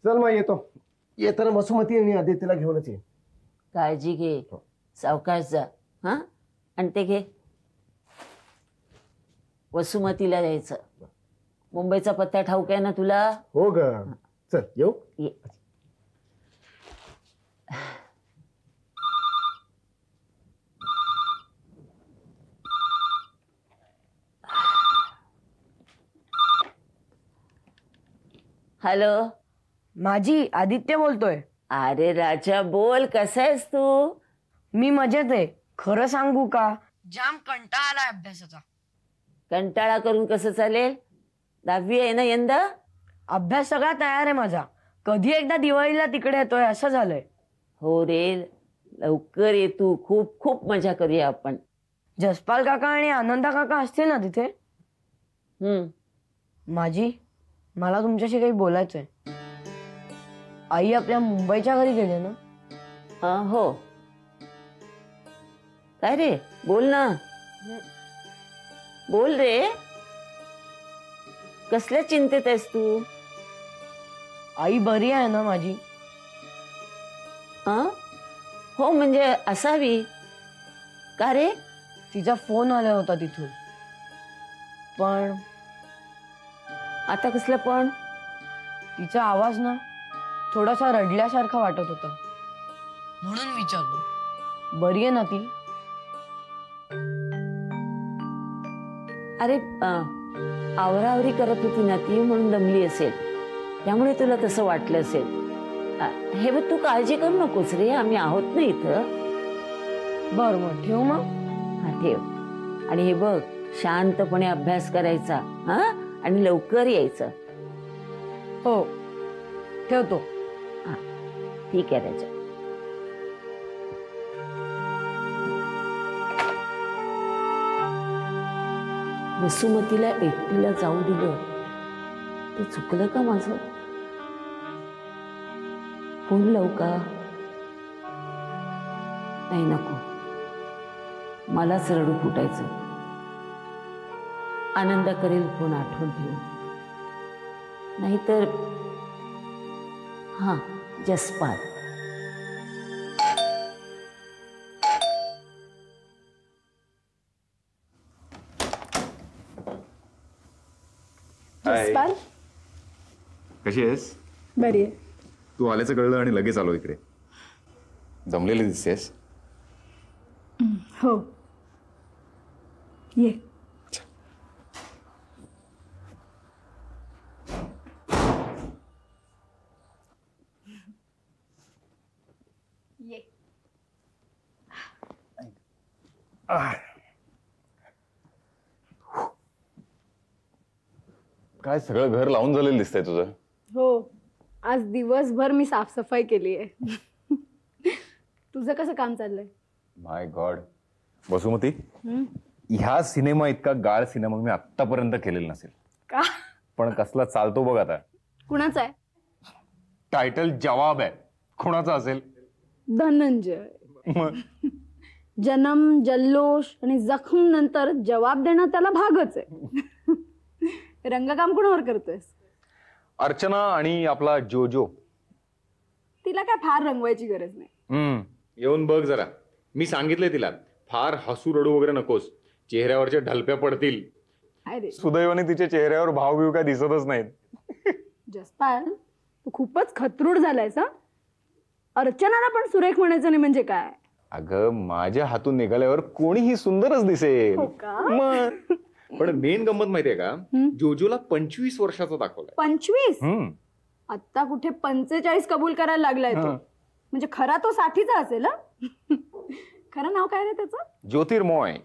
चल मग येतो. येताना वसुमती आणि आदित्यला घेऊनच ये. काळजी घे, सावकाश जा. हा, आणि ते घे, वसुमतीला जायचं. मुंबईचा पत्ता ठाऊक आहे ना तुला? हो ग. चल येऊ. ये. हॅलो. माझी आदित्य बोलतोय. अरे राजा बोल, कसा आहेस तू? मी मजेत आहे. खरं सांगू का, जाम कंटाळा आलाय अभ्यासाचा. कंटाळा करून कसं चालेल? 10वी आहे ना यंदा. अभ्यास सगळा तयार आहे माझा. कधी एकदा दिवाळीला तिकडे येतोय असं झालंय. हो रे, लवकर ये तू. खूप खूप मजा करूया आपण. जसपाल काका आणि आनंदा काका असतील ना तिथे? माझी, मला तुमच्याशी काही बोलायचंय. आई आपल्या मुंबईच्या घरी गेले ना? हो. काय रे, बोल ना. बोल रे, कसल्या चिंतेत आहेस तू? आई बरी आहे ना माझी? हो, म्हणजे असावी. का रे? तिचा फोन आला होता तिथून. पण आता कसलं पण? तिचा आवाज ना थोडासा रडल्यासारखा वाटत होता, म्हणून विचारलो, बरी आहे ना ती? अरे आवरावरी करत होती ना ती, म्हणून दमली असेल. त्यामुळे तुला तसं वाटलं असेल. हे बघ, तू काळजी करू नकोस रे, आम्ही आहोत ना इथं. बर, मग ठेवू मग? हा, ठेव. आणि हे बघ, शांतपणे अभ्यास करायचा. हा, आणि लवकर यायचं. हो, ठेवतो. हा, ठीक आहे राजा. वसुमतीला एकटीला जाऊ दिलं ते चुकलं का माझं? फोन लावू का? नाही, नको. मलाच रडू फुटायचं. आनंदा करेल फोन, आठवण ठेवून. नाहीतर हा, जसपाल. जसपाल, कशी आहेस? बरी आहे. तू आल्याचं कळलं आणि लगेच आलो इकडे. दमलेली दिसतेस. हो, ये. ये. काय सगळं घर लावून झालेलं दिसतंय तुझं. हो, आज दिवसभर मी साफसफाई केली आहे. तुझं कसं काम चाललंय? माय गॉड, वसुमती, ह्या सिनेमा इतका गाळ सिनेमा मी आतापर्यंत केलेला नसेल. का? पण कसला चालतो बघ आता. कुणाचा आहे? टायटल जवाब आहे. कोणाचा असेल? धनंजय. जन्म, जल्लोष आणि जखम नंतर जवाब देणं त्याला भागच आहे. रंगकाम कुणावर करतोयस? अर्चना आणि आपला जोजो. तिला काय फार रंगवायची गरज नाही. येऊन बघ जरा. मी सांगितलंय तिला, फार हसू रडू वगैरे नकोस, चेहऱ्यावरच्या ढलप्या पडतील. सुदैवाने तिच्या चेहऱ्यावर भावबिव काय दिसतच नाहीत. जसपाल, तू खूपच खतरूड झालायस. अर्चनाला पण सुरेख म्हणायचं नाही म्हणजे काय? अगं, माझ्या हातून निघाल्यावर कोणीही सुंदरच दिसेल. पण मेन गंमत माहितीये का, जोजोला 25 वर्षाचा दाखवलाय. 25? आता कुठे 45 कबूल करायला लागलाय तो. म्हणजे खरा तो 60चा असेल. खरं नाव काय रे त्याचं? ज्योतिर्मय.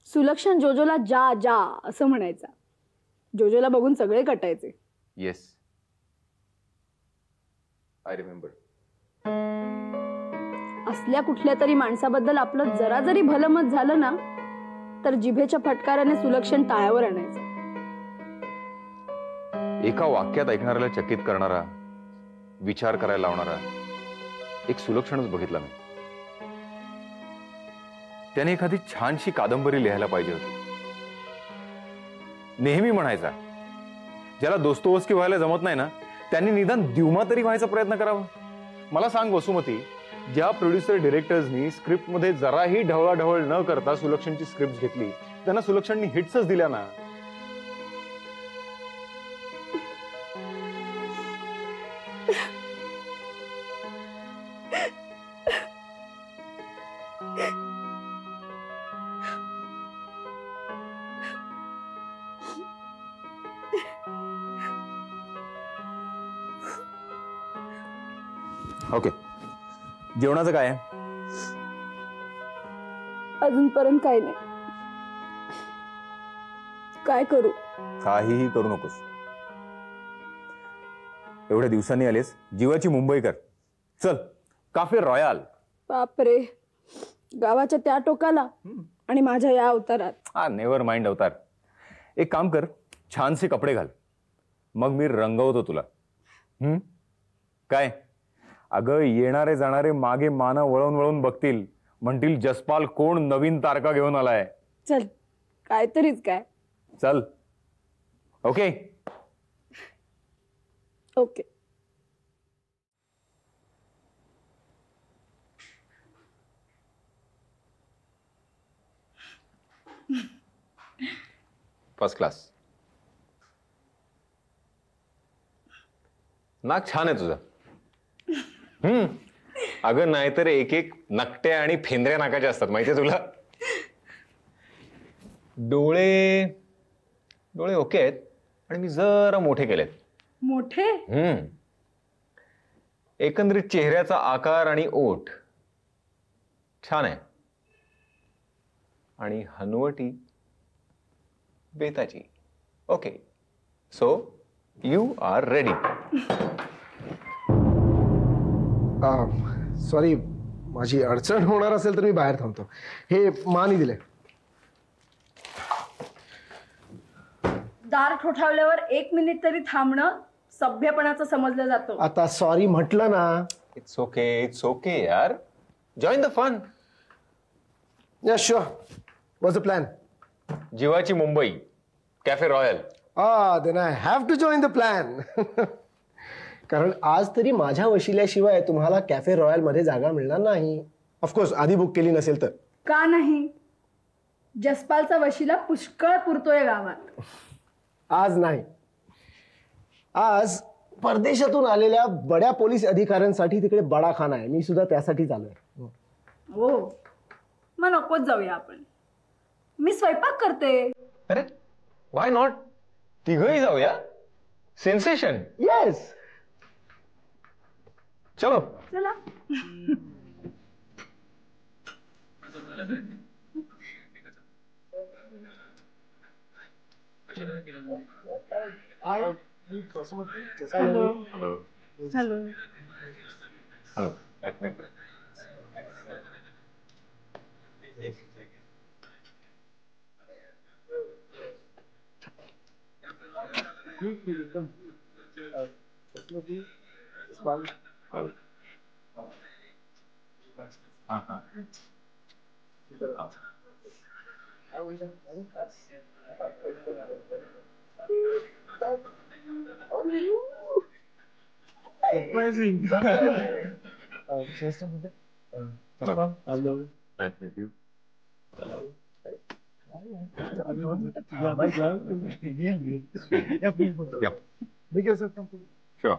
सुलक्षण जोजोला जा जा असं म्हणायचा. जोजोला बघून सगळे कटायचे. Yes, I remember. असल्या कुठल्या तरी माणसाबद्दल आपलं जरा जरी भलं मत झालं ना, तर जिभेच्या फटकाराने सुलक्षण टाळ्यावर आणायचं. एका वाक्यात ऐकणाऱ्याला चकित करणारा, विचार करायला लावणारा एक सुलक्षणच बघितला मी. त्याने एखादी छानशी कादंबरी लिहायला पाहिजे होती. नेहमी म्हणायचा, ज्याला दोस्तोवस्की व्हायला जमत नाही ना, त्यांनी निदान द्युमा तरी व्हायचा प्रयत्न करावा. मला सांग वसुमती, ज्या प्रोड्युसर डिरेक्टर्सनी स्क्रिप्टमध्ये जराही ढवळाढवळ न करता सुलक्षणची स्क्रिप्ट घेतली, त्यांना सुलक्षणनी हिट्सच दिल्या ना. ओके, जेवणाचं काय आहे? अजूनपर्यंत काही नाही. काय करू? काहीही करू नकोस. एवढ्या दिवसांनी आलेस, जीवाची मुंबई कर. चल, काफे रॉयल. बापरे, गावाच्या त्या टोकाला आणि माझ्या या अवतारात. हा, नेव्हर माइंड अवतार. एक काम कर, छानसे कपडे घाल, मग मी रंगवतो तुला. काय? अगं, येणारे जाणारे मागे माना वळून वळून बघतील, म्हणतील जसपाल कोण नवीन तारका घेऊन आलाय. चल, काहीतरीच काय. चल. Okay okay. First class. नाक छान आहे तुझं. अगं, नाहीतर एक एक नकट्या आणि फेंद्र्या नाकाचे असतात, माहितीये तुला. डोळे डोळे ओके आहेत, आणि मी जरा मोठे केलेत. मोठे? एकंदरीत चेहऱ्याचा आकार आणि ओठ छान आहे, आणि हनुवटी बेताची. Okay, so you are ready. Sorry, माझी अडचण होणार असेल तर मी बाहेर थांबतो. हे मानी दिले. दार ठोठावल्यावर 1 मिनिट तरी थांबणं सभ्यपणाचं समजलं जातं. आता सॉरी म्हटलं ना. इट्स ओके यार. Join the fun. Yeah sure. What's the plan? जीवाची Mumbai, cafe royal. Then I have to join the plan. कारण आज तरी माझ्या वशिल्याशिवाय तुम्हाला कॅफे रॉयल मध्ये जागा मिळणार नाही. ऑफकोर्स आधी बुक केली नसेल तर. का नाही? जसपालचा वशिला पुष्कळ पुरतोय गावात. आज नाही, आज परदेशातून आलेल्या बड्या पोलीस अधिकाऱ्यांसाठी तिकडे बडा खाना आहे. मी सुद्धा त्यासाठीच आलोय. हो, मग नकोच जाऊया आपण. मी स्वयंपाक करते. अरे, व्हाय नॉट? तिघही जाऊया. सेन्सेशन. येस, चलो. चला. Sure.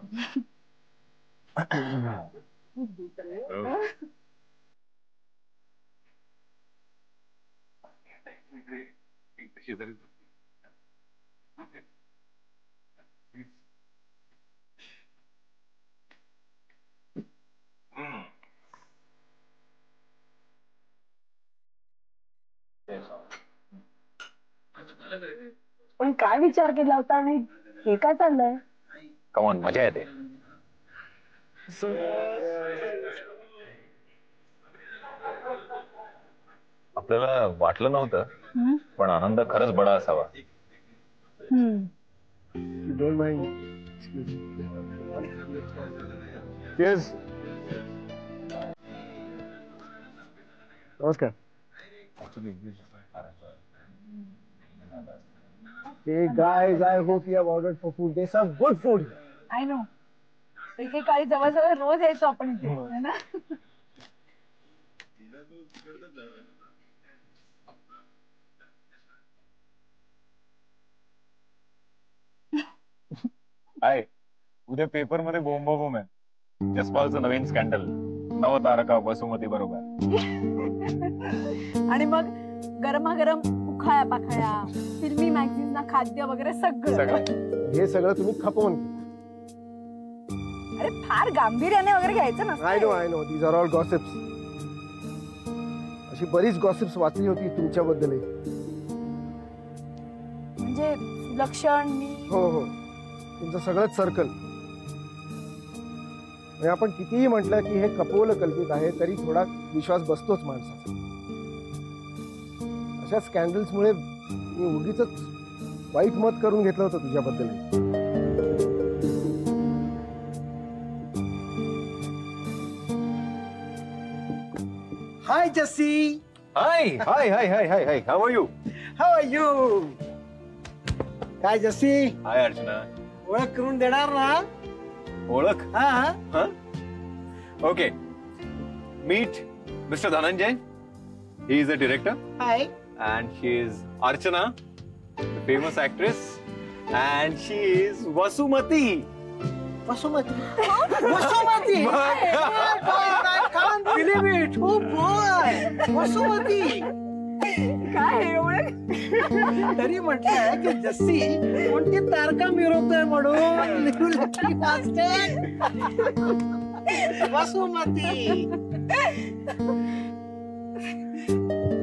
पण काय विचार केला होता आणि हे काय चाललंय? कमॉन, मजा येते. आपल्याला वाटलं नव्हतं, पण आनंद खरंच बडा असावा. Don't mind. चीयर्स. नमस्कार. Hey guys, I hope you have ordered for food. They serve good food. I know. एकेकाळी जवळजवळ रोज यायचो आपण इथे, है ना? हाय, उद्या पेपर मध्ये बोंबाबोंब आहे. जसपालचं नवीन स्कॅन्डल, नवतारका वसुमती बरोबर. आणि मग गरमागरम उखाळ्या पाखाळ्या, फिल्मी मॅगझिनना खाद्य वगैरे सगळं. हे सगळं तुम्ही खपवून. अरे फार गांभीर्याने वगैरे घ्यायचं नसतं. I know these are all gossips. अशी बरीच गॉसिप्स वाचली होती तुमच्याबद्दल. म्हणजे सुलक्षण, मी. हो तुमचं सगळंच सर्कल. आपण कितीही म्हटलं की हे कपोल कल्पित आहे तरी थोडा विश्वास बसतोच माणसाचा. अशा स्कॅन्डल्समुळे मी उगीच वाईट मत करून घेतलं होतं तुझ्याबद्दल. Hi Jassi. Hi hi hi hi hi hi, how are you? How are you? काय जस्सी, हाय अर्चना. ओळख करून देणार ना? ओळख? हा. Okay, meet mister Dhananjay. He is a director. Hi. And she is Archana, the famous actress, and she is Vasumati. Vasumati. Vasumati. I can't believe it. Oh boy. Vasumati. काय हे एवढं? तरी म्हटलंय की जस्सी कोणती तारका मिरवतोय म्हणून. वसुमती.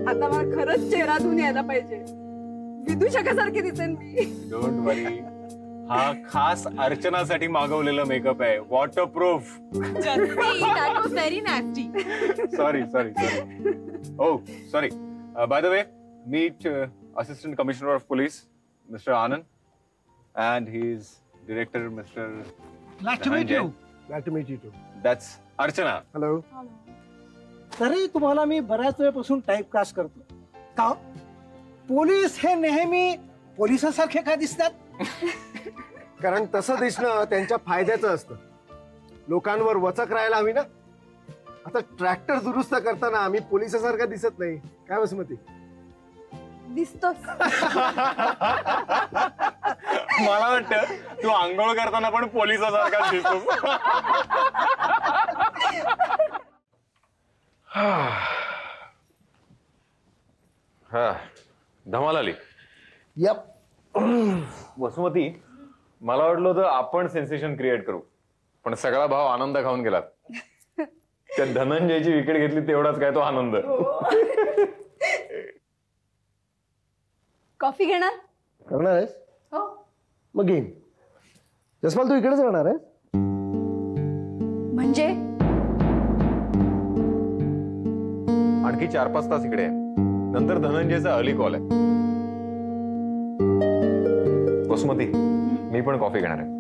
आता मला खरंच चेहरा धुवून यायला पाहिजे. विदूषकासारखी दिसेन मी. डोंट वरी, हा खास अर्चनासाठी मागवलेला मेकअप आहे, waterproof. Very nasty. Sorry. Oh sorry. By the way, meet assistant commissioner of police mister Anand, and he is director Mr. Nice to meet you. Glad to meet you too. That's Archana. Hello. तरी तुम्हाला मी बऱ्याच वेळपासून typecast करतो का? Police हे नेहमी पोलिसासारखे का दिसतात? कारण तसं दिसणं त्यांच्या फायद्याचं असतं. लोकांवर वचक राहायला हवी ना. आता ट्रॅक्टर दुरुस्त करताना आम्ही पोलिसासारखा दिसत नाही काय वसुमती? दिसतोस. मला वाटतं तू आंघोळ करताना पण पोलिसासारखा दिसतोस. हा, धमाल आली. यप. वसुमती, मला वाटलं होतं आपण सेन्सेशन क्रिएट करू, पण सगळा भाव आनंद खाऊन गेला. त्या धनंजयची विकेट घेतली तेवढाच काय तो आनंद. कॉफी घेणार? करणार आहेस? हो. मग घेईन. जसपाल तू इकडेच राहणार आहेस? म्हणजे आणखी 4-5 तास इकडे आहे, नंतर धनंजयचा अर्ली कॉल आहे. वसुमती, मी पण कॉफी घेणार आहे.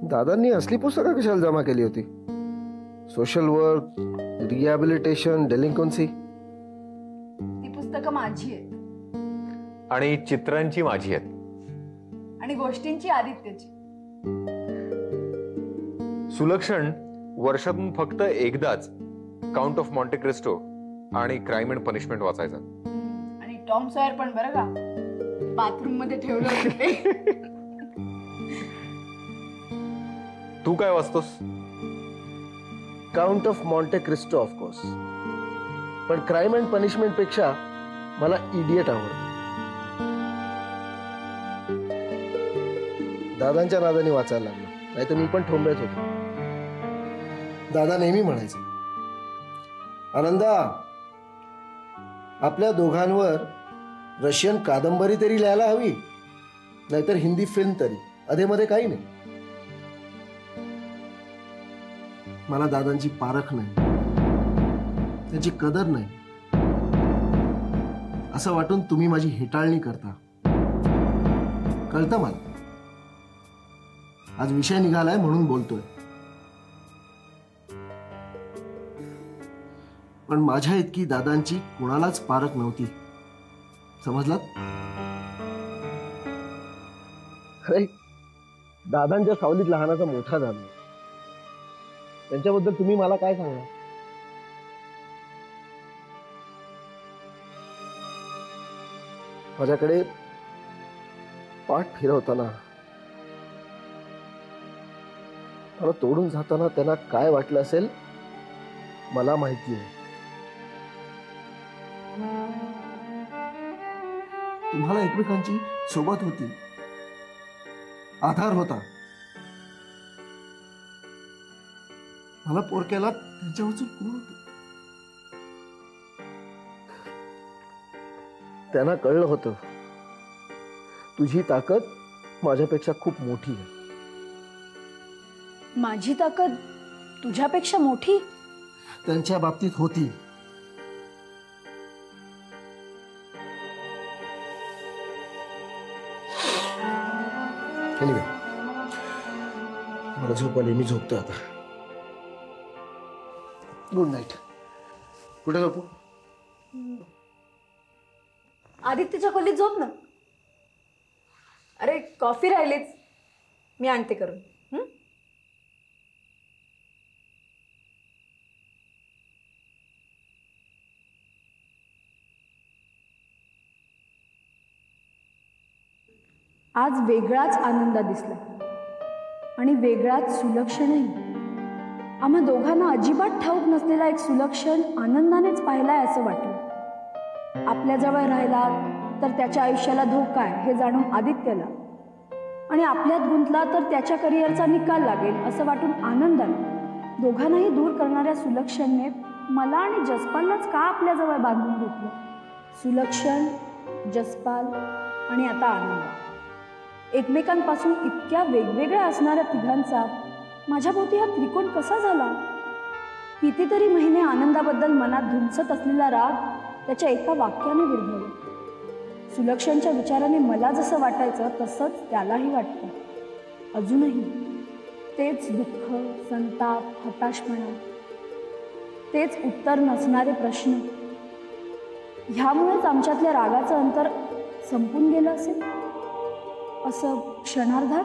दादांनी असली पुस्तकं कशाला जमा केली होती? Social work, rehabilitation, delinquency. ती पुस्तकं माझी आहेत आणि चित्रांची माझी आहेत. आणि गोष्टींची आदित्यची. सुलक्षण वर्षातून फक्त एकदाच काउंट ऑफ मॉन्टे क्रिस्टो आणि क्राईम अँड पनिशमेंट वाचायचा. आणि टॉम सॉयर पण बरं का, बाथरूम मध्ये ठेवलं होतं ते. तू काय वाचतोस? Count of Monte Cristo of course, पण क्राईम अँड पनिशमेंट पेक्षा मला इडियट आवडतं. दादांच्या नादाने वाचायला लागलो, नाही तर मी पण ठोंब्याच होतो. दादा नेहमी म्हणायचे, आनंदा, आपल्या दोघांवर रशियन कादंबरी तरी लिहायला हवी, नाहीतर हिंदी फिल्म तरी, अधेमध्ये काही नाही. मला दादांची पारख नाही, त्यांची कदर नाही. असं वाटून तुम्ही माझी हेटाळणी करता. कळतं मला. आज विषय निघालाय म्हणून बोलतोय, पण माझ्या इतकी दादांची कुणालाच पारख नव्हती. समजलात? अरे दादांच्या सावलीत लहानाचा मोठा झालो. त्यांच्याबद्दल तुम्ही मला काय सांगा? माझ्याकडे पाठ फिरवताना, मला तोडून जाताना त्यांना काय वाटलं असेल मला माहिती आहे. तुम्हाला एकमेकांची सोबत होती, आधार होता. मला पोरक्याला त्यांच्यावरचं कोण होतं त्यांना कळलं होतं. तुझी ताकद माझ्यापेक्षा खूप मोठी आहे. माझी ताकद तुझ्यापेक्षा मोठी? त्यांच्या बाबतीत होती. Anyway, मला झोप आली, मी झोपतो आता. Good night. कुठे झोपू? आदित्यच्या खोलीत झोप ना. अरे कॉफी राहिलीच, मी आणते करून. आज वेगळाच आनंद दिसला आणि वेगळाच सुलक्षणही. आम्हा दोघांना अजिबात ठाऊक नसलेला एक सुलक्षण आनंदानेच पाहिलाय असं वाटलं. आपल्याजवळ राहिला तर त्याच्या आयुष्याला धोका आहे हे जाणून आदित्यला, आणि आपल्यात गुंतला तर त्याच्या करिअरचा निकाल लागेल असं वाटून आनंदाला. दोघांनाही दूर करणाऱ्या सुलक्षणने मला आणि जसपाललाच का आपल्याजवळ बांधून घेतलं? सुलक्षण, जसपाल आणि आता आनंद. एकमेकांपासून इतक्या वेगवेगळ्या असणाऱ्या तिघांचा माझ्याभोवती हा त्रिकोण कसा झाला? कितीतरी महिने आनंदाबद्दल मनात धुमसत असलेला राग त्याच्या एका वाक्याने विरघळला. सुलक्षणच्या विचाराने मला जसं वाटायचं तसंच त्यालाही वाटतं. अजूनही तेच दुःख, संताप, हताशपणा, तेच उत्तर नसणारे प्रश्न. ह्यामुळेच आमच्यातल्या रागाचं अंतर संपून गेलं असेल असं क्षणार्धात.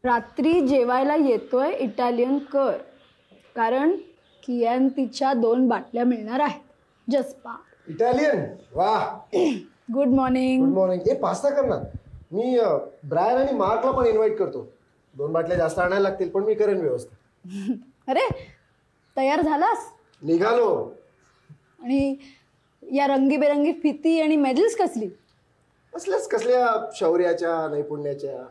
रात्री जेवायला येतोय इटालियन कर, कारण कियांतीच्या 2 बाटल्या मिळणार आहेत. जसपा इटालियन. वा, गुड मॉर्निंग. Good morning. ए पास्ता कर ना. मी ब्रायन आणि मार्कला पण इन्व्हाइट करतो. 2 बाटल्या जास्त आणायला लागतील, पण मी करेन व्यवस्था. अरे तयार झालास? निघालो. आणि या रंगीबेरंगी फिती आणि मेडल्स कसली? असल्याच कसल्या शौर्याच्या, नैपुण्याच्या.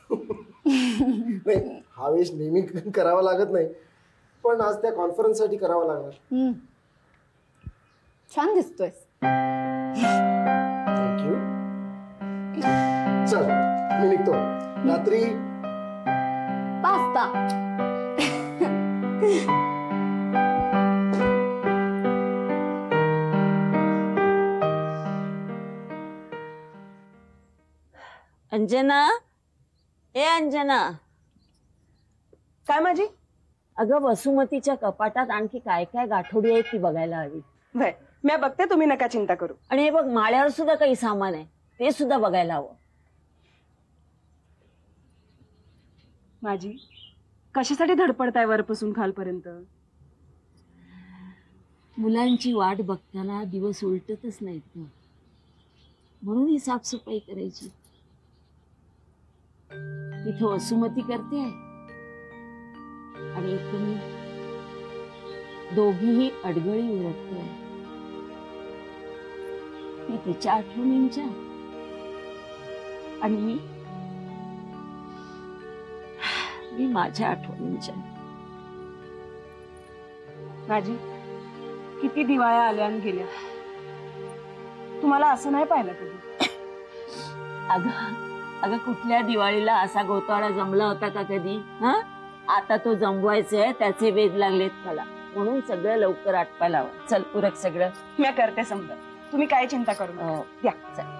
नाही, हा वेश नेहमी करावा लागत नाही, पण आज त्या कॉन्फरन्ससाठी करावा लागणार. छान दिसतोय. थँक्यू. चल मी निघतो. रात्री पास्ता. अंजना, ए अंजना. काय माझी? अगं वसुमतीच्या कपाटात आणखी काय काय गाठोडी आहेत ती बघायला हवी. वय, मी बघते, तुम्ही नका चिंता करू. आणि हे बघ, माळ्यावर सुद्धा काही सामान आहे, ते सुद्धा बघायला हवं. माझी कशासाठी धडपडताय वरपासून खालपर्यंत? मुलांची वाट बघताना दिवस उलटतच नाहीत ना, म्हणून ही साफसफाई करायची. इथं वसुमती करते आणि इथं मी. दोघीही अडगळी उरकतोय. मी तिच्या आठवणींच्या आणि मी माझ्या आठवणींच्या. माझी किती दिवाळ्या आल्या आणि गेल्या, तुम्हाला असं नाही पाहिलं कधी? अगं कुठल्या दिवाळीला असा गोतावळा जमला होता का कधी? आता तो जमवायचे, त्याचे वेध लागलेत मला, म्हणून सगळं लवकर आटपायला हवं. चल उरक सगळं. मी करते समजा, तुम्ही काय चिंता करू नका. या चल.